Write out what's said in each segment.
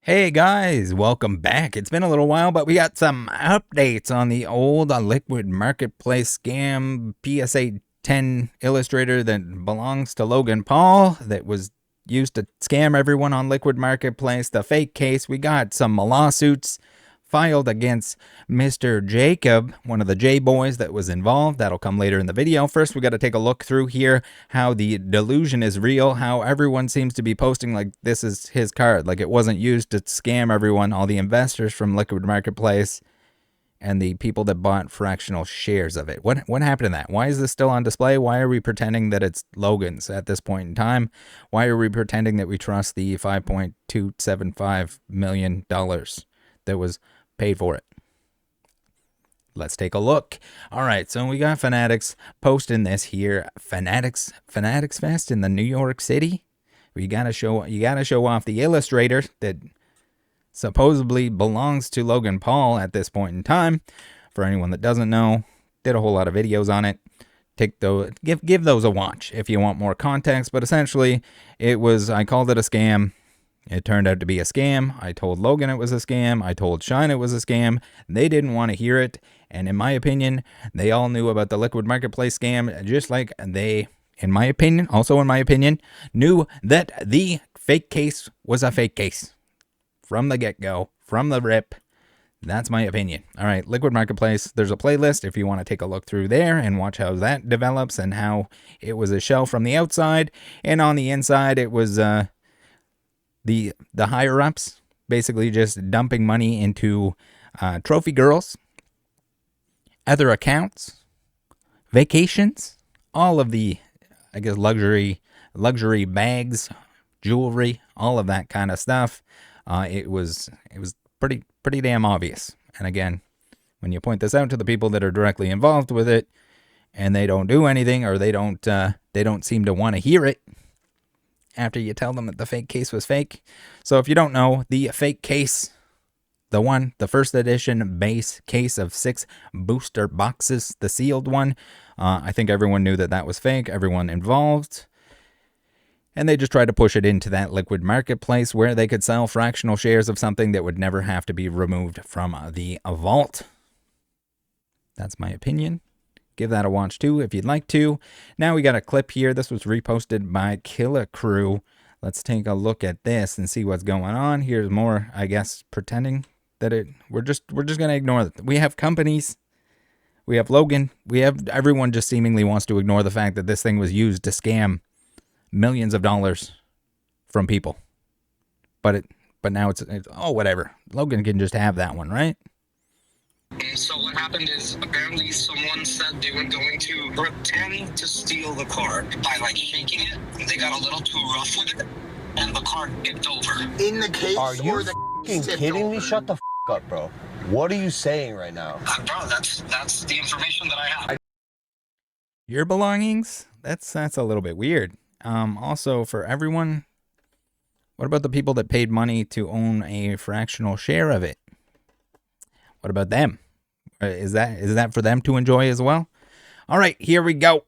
Hey guys, welcome back. It's been a little while, but we got some updates on the old Liquid Marketplace scam PSA 10 Illustrator that belongs to Logan Paul that was used to scam everyone on Liquid Marketplace. The fake case, we got some lawsuits filed against Mr. Jacob, one of the J boys that was involved. That'll come later in the video. First, we got to take a look through here how the delusion is real, how everyone seems to be posting like this is his card, like it wasn't used to scam everyone, all the investors from Liquid Marketplace and the people that bought fractional shares of it. What happened to that? Why is this still on display? Why are we pretending that it's Logan's at this point in time? Why are we pretending that we trust the $5.275 million that was paid for it? Let's take a look. All right, so we got Fanatics posting this here. Fanatics Fest in the New York City. You gotta show off the Illustrator that supposedly belongs to Logan Paul at this point in time. For anyone that doesn't know, did a whole lot of videos on it. Give those a watch if you want more context. But essentially, I called it a scam. It turned out to be a scam. I told Logan it was a scam. I told Shine it was a scam. They didn't want to hear it. And in my opinion, they all knew about the Liquid Marketplace scam, just like they, in my opinion, knew that the fake case was a fake case. From the get-go, from the rip. That's my opinion. All right, Liquid Marketplace, there's a playlist if you want to take a look through there and watch how that develops and how it was a shell from the outside. And on the inside, it was the higher-ups basically just dumping money into trophy girls, other accounts, vacations, all of the, I guess, luxury bags, jewelry, all of that kind of stuff. It was pretty damn obvious. And again, when you point this out to the people that are directly involved with it, and they don't do anything, or they don't seem to want to hear it after you tell them that the fake case was fake. So if you don't know, the fake case, the first edition base case of 6 booster boxes, the sealed one, I think everyone knew that was fake, everyone involved. And they just tried to push it into that Liquid Marketplace where they could sell fractional shares of something that would never have to be removed from the vault. That's my opinion. Give that a watch too if you'd like to. Now we got a clip here. This was reposted by Killer Crew. Let's take a look at this and see what's going on. Here's more, I guess, pretending that we're just gonna ignore it. We have companies. We have Logan. We have everyone just seemingly wants to ignore the fact that this thing was used to scam millions of dollars from people. But now it's oh, whatever. Logan can just have that one, right? So what happened is apparently someone said they were going to pretend to steal the card by like shaking it. They got a little too rough with it, and the card tipped over. In the case, are you kidding me? Shut the up, bro. What are you saying right now? Bro, that's the information that I have. Your belongings? That's a little bit weird. Also, for everyone, what about the people that paid money to own a fractional share of it? What about them? Is that for them to enjoy as well? All right, here we go.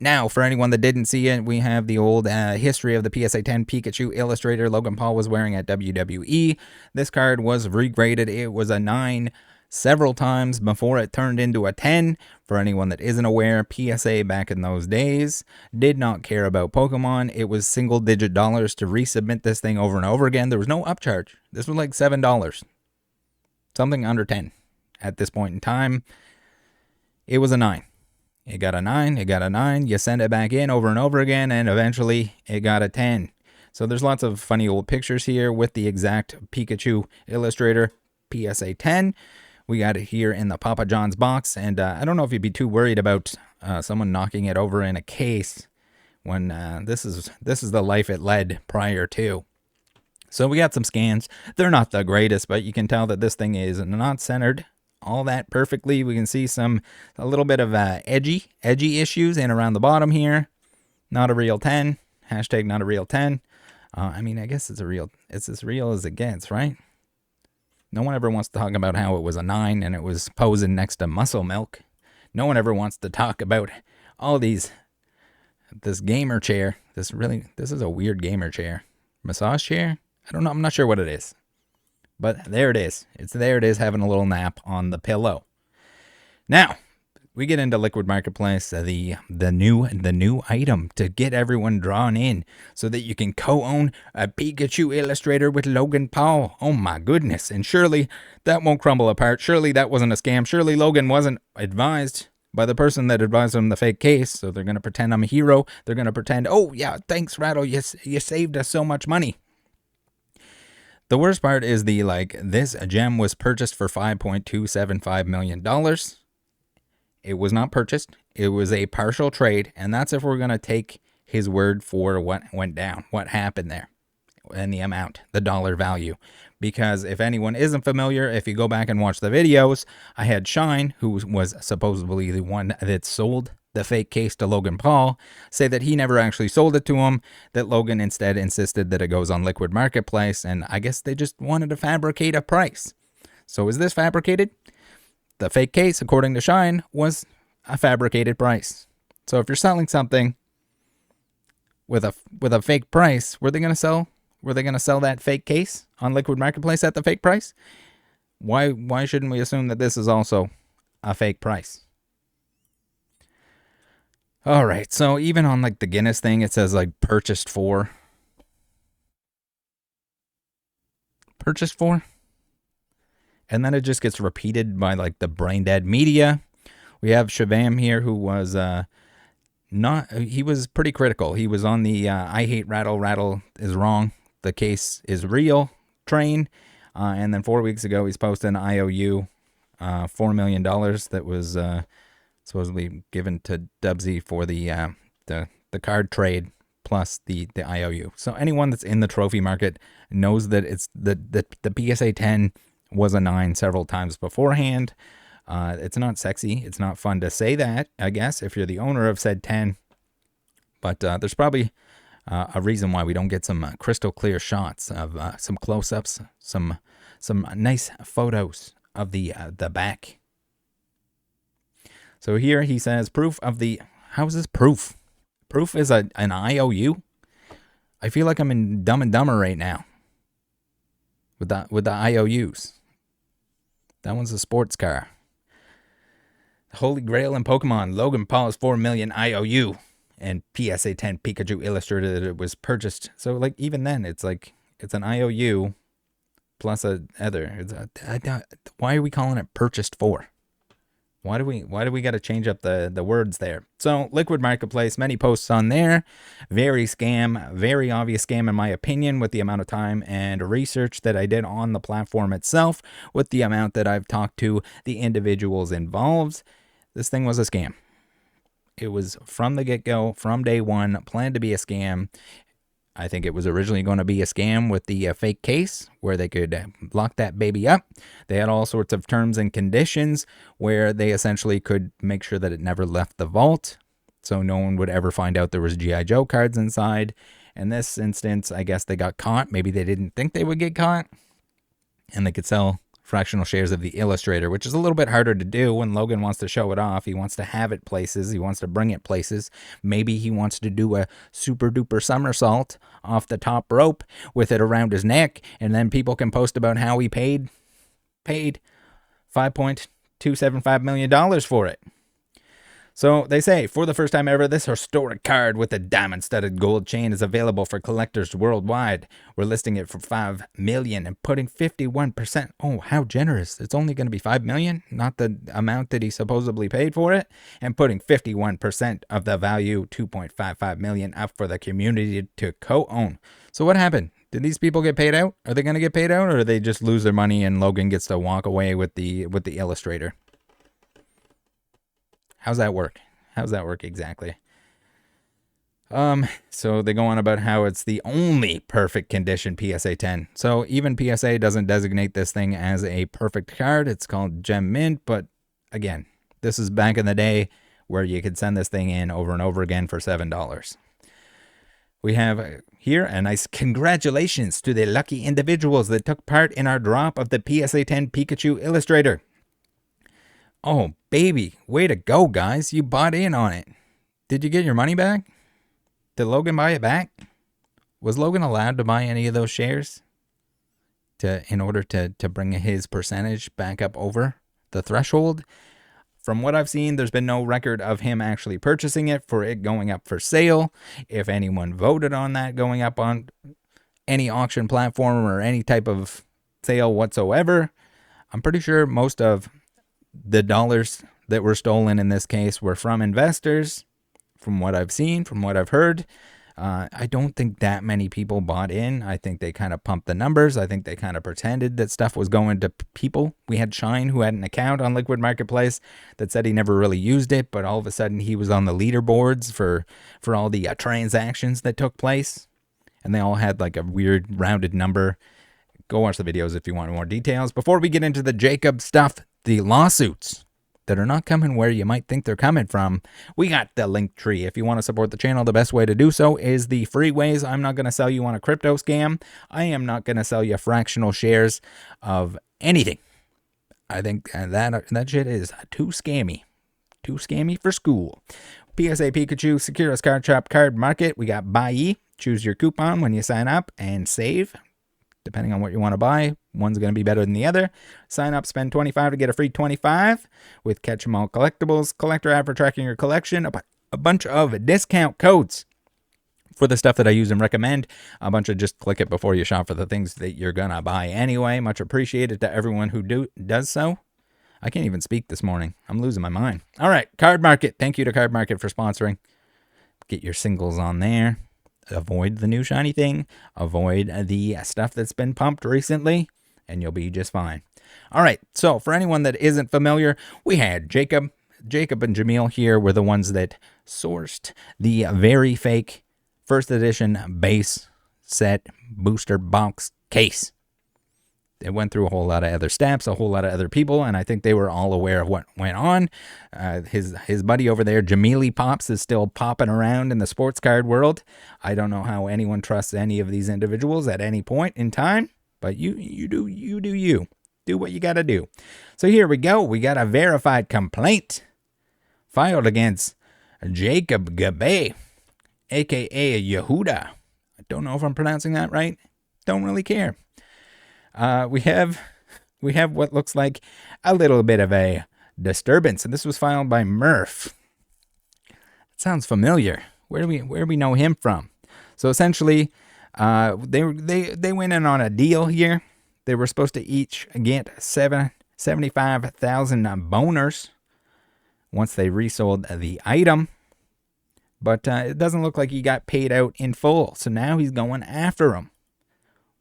Now, for anyone that didn't see it, we have the old history of the PSA 10 Pikachu Illustrator Logan Paul was wearing at WWE. This card was regraded. It was a 9 several times before it turned into a 10. For anyone that isn't aware, PSA back in those days did not care about Pokemon. It was single-digit dollars to resubmit this thing over and over again. There was no upcharge. This was like $7. Something under 10 at this point in time. It was a 9. It got a 9, it got a 9. You send it back in over and over again, and eventually it got a 10. So there's lots of funny old pictures here with the exact Pikachu Illustrator PSA 10. We got it here in the Papa John's box, and I don't know if you'd be too worried about someone knocking it over in a case when this is the life it led prior to. So we got some scans. They're not the greatest, but you can tell that this thing is not centered all that perfectly. We can see a little bit of edgy issues in around the bottom here. Not a real 10. Hashtag not a real 10. I mean, I guess it's as real as it gets, right? No one ever wants to talk about how it was a 9 and it was posing next to muscle milk. No one ever wants to talk about all this gamer chair. This is a weird gamer chair. Massage chair? I don't know. I'm not sure what it is. But there it is. It's there it is having a little nap on the pillow. Now, we get into Liquid Marketplace, the new item to get everyone drawn in so that you can co-own a Pikachu Illustrator with Logan Paul. Oh my goodness. And surely that won't crumble apart. Surely that wasn't a scam. Surely Logan wasn't advised by the person that advised him the fake case. So they're going to pretend I'm a hero. They're going to pretend, oh yeah, thanks Rattle, you saved us so much money. The worst part is this gem was purchased for $5.275 million. It was not purchased. It was a partial trade, and that's if we're going to take his word for what went down, what happened there, and the amount, the dollar value. Because if anyone isn't familiar, if you go back and watch the videos, I had Shine, who was supposedly the one that sold the fake case to Logan Paul, say that he never actually sold it to him, that Logan instead insisted that it goes on Liquid Marketplace, and I guess they just wanted to fabricate a price. So is this fabricated? The fake case, according to Shine, was a fabricated price. So if you're selling something with a fake price, were they going to sell that fake case on Liquid Marketplace at the fake price? Why shouldn't we assume that this is also a fake price? All right, so even on the Guinness thing, it says purchased for. And then it just gets repeated by the brain dead media. We have Shavam here, who was he was pretty critical. He was on the I hate Rattle, Rattle is wrong, the case is real train. And then 4 weeks ago, he's posted an IOU, $4 million that was supposedly given to Dubsy for the card trade plus the IOU. So anyone that's in the trophy market knows that it's the PSA 10 was a 9 several times beforehand. It's not sexy. It's not fun to say that, I guess, if you're the owner of said 10. But there's probably a reason why we don't get some crystal clear shots of some close-ups, some nice photos of the back. So here he says proof of the. How is this proof? Proof is an IOU. I feel like I'm in Dumb and Dumber right now. With the IOUs. That one's a sports car. The Holy Grail in Pokemon. Logan Paul's 4 million IOU. And PSA 10 Pikachu Illustrator that it was purchased. So even then, it's an IOU plus a other. Why are we calling it purchased for? Why do we got to change up the words there? So Liquid Marketplace, many posts on there, very obvious scam in my opinion, with the amount of time and research that I did on the platform itself, with the amount that I've talked to the individuals involved. This thing was a scam. It was from the get-go, from day one, planned to be a scam. I think it was originally going to be a scam with the fake case where they could lock that baby up. They had all sorts of terms and conditions where they essentially could make sure that it never left the vault, so no one would ever find out there was G.I. Joe cards inside. In this instance, I guess they got caught. Maybe they didn't think they would get caught, and they could sell fractional shares of the Illustrator, which is a little bit harder to do when Logan wants to show it off. He wants to have it places. He wants to bring it places. Maybe he wants to do a super duper somersault off the top rope with it around his neck, and then people can post about how he paid $5.275 million for it. So they say, for the first time ever, this historic card with a diamond-studded gold chain is available for collectors worldwide. We're listing it for $5 million and putting 51%. Oh, how generous. It's only going to be $5 million, not the amount that he supposedly paid for it, and putting 51% of the value, $2.55 million, up for the community to co-own. So what happened? Did these people get paid out? Are they going to get paid out, or do they just lose their money and Logan gets to walk away with the Illustrator? How's that work? How's that work exactly? So they go on about how it's the only perfect condition PSA 10. So even PSA doesn't designate this thing as a perfect card. It's called Gem Mint, but again, this is back in the day where you could send this thing in over and over again for $7. We have here a nice congratulations to the lucky individuals that took part in our drop of the PSA 10 Pikachu Illustrator. Oh, baby. Way to go, guys. You bought in on it. Did you get your money back? Did Logan buy it back? Was Logan allowed to buy any of those shares? in order to bring his percentage back up over the threshold. From what I've seen, there's been no record of him actually purchasing it for it going up for sale. If anyone voted on that going up on any auction platform or any type of sale whatsoever, I'm pretty sure most of the dollars that were stolen in this case were from investors. From what I've seen, from what I've heard, I don't think that many people bought in. I think they kind of pumped the numbers. I think they kind of pretended that stuff was going to people. We had Shine, who had an account on Liquid Marketplace, that said he never really used it, but all of a sudden he was on the leaderboards for all the transactions that took place, and they all had like a weird rounded number. Go watch the videos if you want more details. Before we get into the Jacob stuff, the lawsuits that are not coming where you might think they're coming from, we got the link tree. If you want to support the channel, the best way to do so is the free ways. I'm not going to sell you on a crypto scam. I am not going to sell you fractional shares of anything. I think that shit is too scammy. Too scammy for school. PSA Pikachu, Securus Card Shop, Card Market. We got Buyee. Choose your coupon when you sign up and save. Depending on what you want to buy, one's going to be better than the other. Sign up, spend $25 to get a free $25 with Catch 'em All Collectibles, Collector app for tracking your collection, a bunch of discount codes for the stuff that I use and recommend. A bunch of just click it before you shop for the things that you're going to buy anyway. Much appreciated to everyone who does so. I can't even speak this morning. I'm losing my mind. All right, Card Market. Thank you to Card Market for sponsoring. Get your singles on there. Avoid the new shiny thing. Avoid the stuff that's been pumped recently, and you'll be just fine. All right, so for anyone that isn't familiar, we had Jacob and Jamil here were the ones that sourced the very fake first edition base set booster box case. It went through a whole lot of other steps, a whole lot of other people, and I think they were all aware of what went on. His buddy over there, Jamili Pops, is still popping around in the sports card world. I don't know how anyone trusts any of these individuals at any point in time, but you do you. Do what you got to do. So here we go. We got a verified complaint filed against Jacob Gabay, a.k.a. Yehuda. I don't know if I'm pronouncing that right. Don't really care. We have what looks like a little bit of a disturbance, and this was filed by Murf. It sounds familiar. Where do we know him from? So essentially, they went in on a deal here. They were supposed to each get 75,000 boners once they resold the item, but it doesn't look like he got paid out in full. So now he's going after him.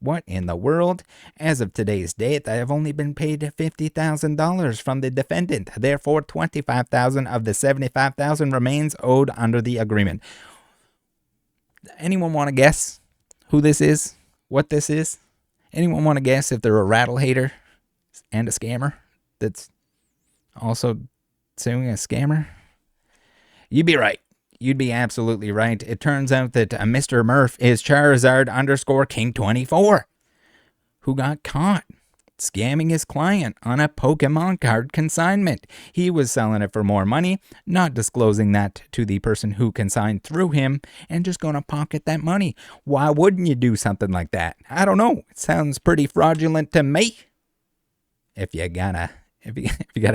What in the world? As of today's date, I have only been paid $50,000 from the defendant. Therefore, $25,000 of the $75,000 remains owed under the agreement. Anyone want to guess who this is? What this is? Anyone want to guess if they're a rattle hater and a scammer that's also suing a scammer? You'd be right. You'd be absolutely right. It turns out that Mr. Murf is Charizard_King24, who got caught scamming his client on a Pokemon card consignment. He was selling it for more money, not disclosing that to the person who consigned through him, and just going to pocket that money. Why wouldn't you do something like that? I don't know. It sounds pretty fraudulent to me, if you gotta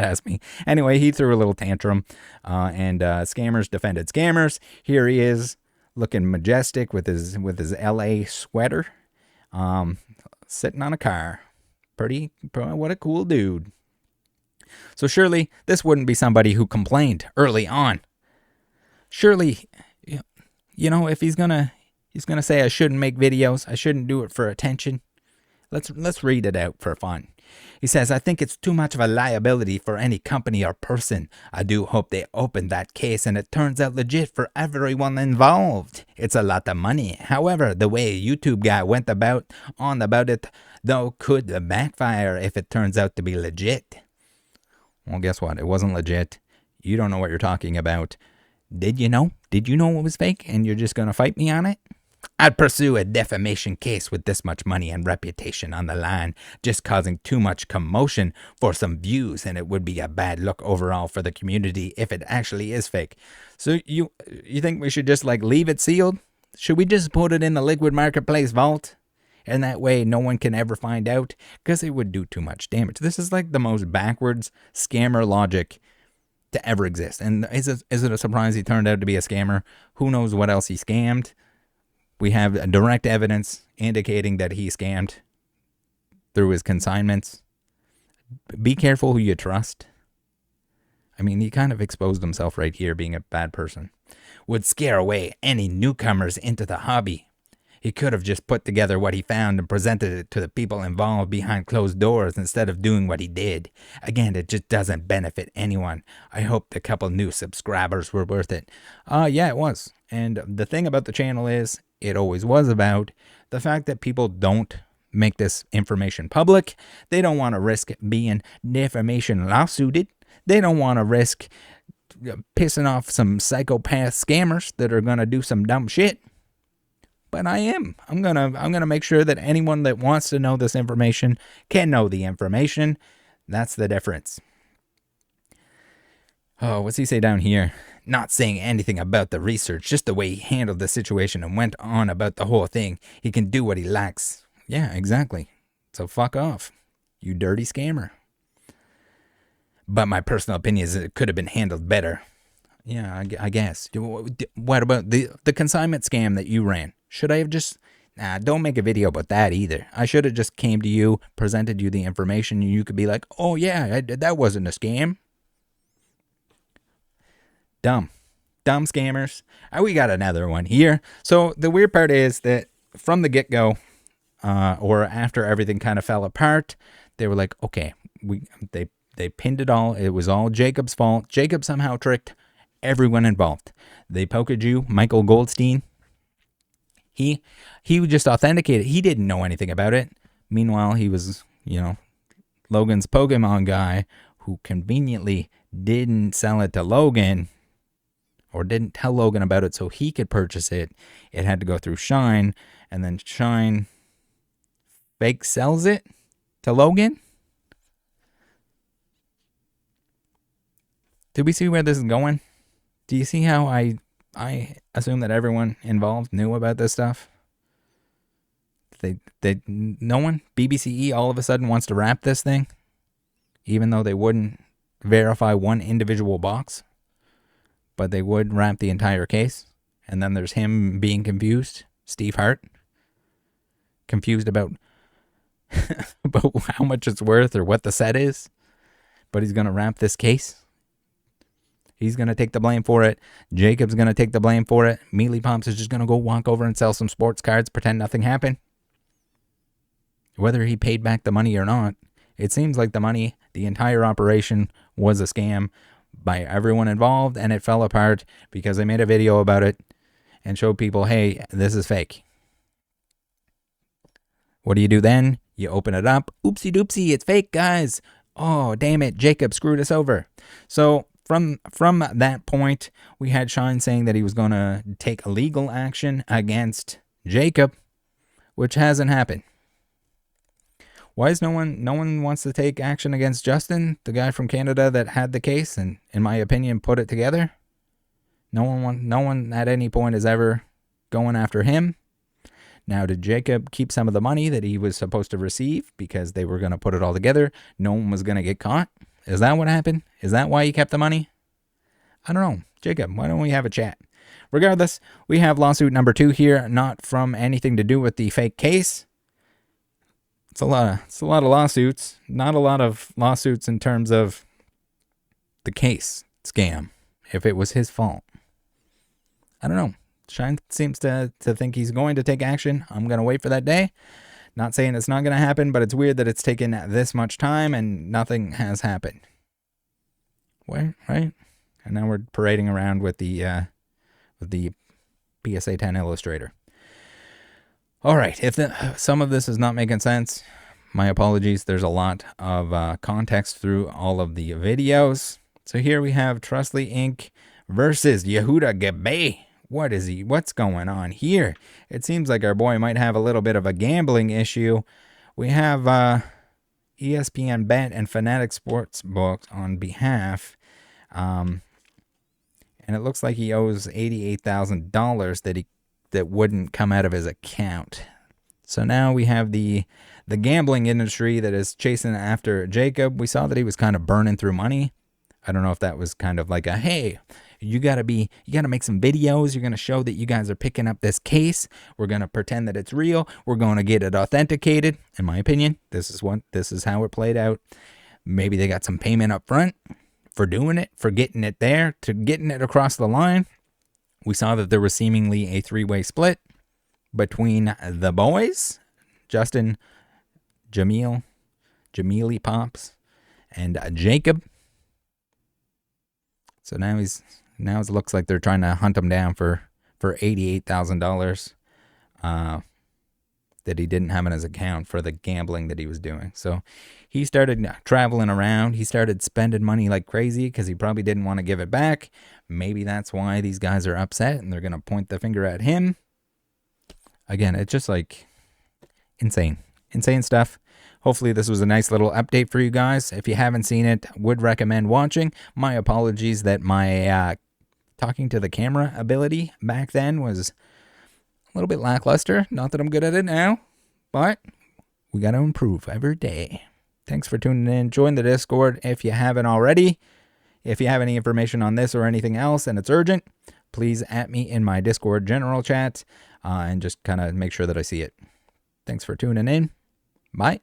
ask me. Anyway, he threw a little tantrum, and scammers defended scammers. Here he is, looking majestic with his LA sweater, sitting on a car. What a cool dude. So surely this wouldn't be somebody who complained early on. Surely, if he's gonna say I shouldn't make videos, I shouldn't do it for attention. Let's read it out for fun. He says, I think it's too much of a liability for any company or person. I do hope they open that case and it turns out legit for everyone involved. It's a lot of money. However, the way a YouTube guy went about it, though, could backfire if it turns out to be legit. Well, guess what? It wasn't legit. You don't know what you're talking about. Did you know? Did you know it was fake and you're just going to fight me on it? I'd pursue a defamation case with this much money and reputation on the line, just causing too much commotion for some views, and it would be a bad look overall for the community if it actually is fake. So you think we should just leave it sealed? Should we just put it in the Liquid Marketplace vault And that way no one can ever find out, because it would do too much damage. This is like the most backwards scammer logic to ever exist. And is it a surprise he turned out to be a scammer? Who knows what else he scammed? We have direct evidence indicating that he scammed through his consignments. Be careful who you trust. I mean, he kind of exposed himself right here, being a bad person. Would scare away any newcomers into the hobby. He could have just put together what he found and presented it to the people involved behind closed doors instead of doing what he did. Again, it just doesn't benefit anyone. I hope the couple new subscribers were worth it. Yeah, it was. And the thing about the channel is, it always was about the fact that people don't make this information public. They don't want to risk being defamation lawsuited. They don't want to risk pissing off some psychopath scammers that are going to do some dumb shit. But I am. I'm gonna make sure that anyone that wants to know this information can know the information. That's the difference. Oh, what's he say down here? Not saying anything about the research, just the way he handled the situation and went on about the whole thing. He can do what he likes. Yeah, exactly. So fuck off, you dirty scammer. But my personal opinion is it could have been handled better. Yeah, I guess. What about the consignment scam that you ran? Should I have just... Nah, don't make a video about that either. I should have just came to you, presented you the information, and you could be like, oh yeah, that wasn't a scam. Dumb scammers. We got another one here. So the weird part is that from the get-go, or after everything kind of fell apart, they were like, okay, they pinned it all. It was all Jacob's fault. Jacob somehow tricked everyone involved. They poked you, Michael Goldstein. He just authenticated. He didn't know anything about it. Meanwhile, he was, Logan's Pokemon guy who conveniently didn't sell it to Logan, or didn't tell Logan about it so he could purchase it. It had to go through Shine, and then Shine fake sells it to Logan. Did we see where this is going? Do you see how I assume that everyone involved knew about this stuff? No one? BBCE all of a sudden wants to wrap this thing, even though they wouldn't verify one individual box, but they would wrap the entire case. And then there's him being confused, Steve Hart, confused about how much it's worth or what the set is, but he's going to wrap this case. He's going to take the blame for it. Jacob's going to take the blame for it. Mealy Pops is just going to go walk over and sell some sports cards, pretend nothing happened. Whether he paid back the money or not, it seems like the entire operation was a scam by everyone involved, and it fell apart because they made a video about it and showed people, hey, this is fake. What do you do then? You open it up. Oopsie doopsie, it's fake, guys. Oh, damn it, Jacob screwed us over. So from that point, we had Shine saying that he was going to take legal action against Jacob, which hasn't happened. Why is no one wants to take action against Justin, the guy from Canada that had the case and, in my opinion, put it together? No one at any point is ever going after him. Now, did Jacob keep some of the money that he was supposed to receive because they were going to put it all together? No one was going to get caught? Is that what happened? Is that why he kept the money? I don't know. Jacob, why don't we have a chat? Regardless, we have lawsuit number 2 here, not from anything to do with the fake case. It's a lot of lawsuits. Not a lot of lawsuits in terms of the case scam, if it was his fault. I don't know. Shine seems to think he's going to take action. I'm going to wait for that day. Not saying it's not going to happen, but it's weird that it's taken this much time and nothing has happened. Right? And now we're parading around with the PSA 10 Illustrator. All right, if some of this is not making sense, my apologies. There's a lot of context through all of the videos. So here we have Trustly Inc. versus Jacob Gabay. What's going on here? It seems like our boy might have a little bit of a gambling issue. We have ESPN Bet and Fanatics Sportsbook on behalf. And it looks like he owes $88,000 that wouldn't come out of his account. So now we have the gambling industry that is chasing after Jacob. We saw that he was kind of burning through money. I don't know if that was kind of like a, hey, you got to make some videos. You're going to show that you guys are picking up this case. We're going to pretend that it's real. We're going to get it authenticated. In my opinion, this is how it played out. Maybe they got some payment up front for doing it, for getting it there, to getting it across the line. We saw that there was seemingly a three-way split between the boys, Justin, Jamili Pops, and Jacob. So now it looks like they're trying to hunt him down for $88,000 that he didn't have in his account for the gambling that he was doing. So he started traveling around. He started spending money like crazy because he probably didn't want to give it back. Maybe that's why these guys are upset and they're going to point the finger at him. Again, it's just like insane stuff. Hopefully this was a nice little update for you guys. If you haven't seen it, would recommend watching. My apologies that my talking to the camera ability back then was a little bit lackluster. Not that I'm good at it now, but we got to improve every day. Thanks for tuning in. Join the Discord if you haven't already. If you have any information on this or anything else and it's urgent, please at me in my Discord general chat and just kind of make sure that I see it. Thanks for tuning in. Bye.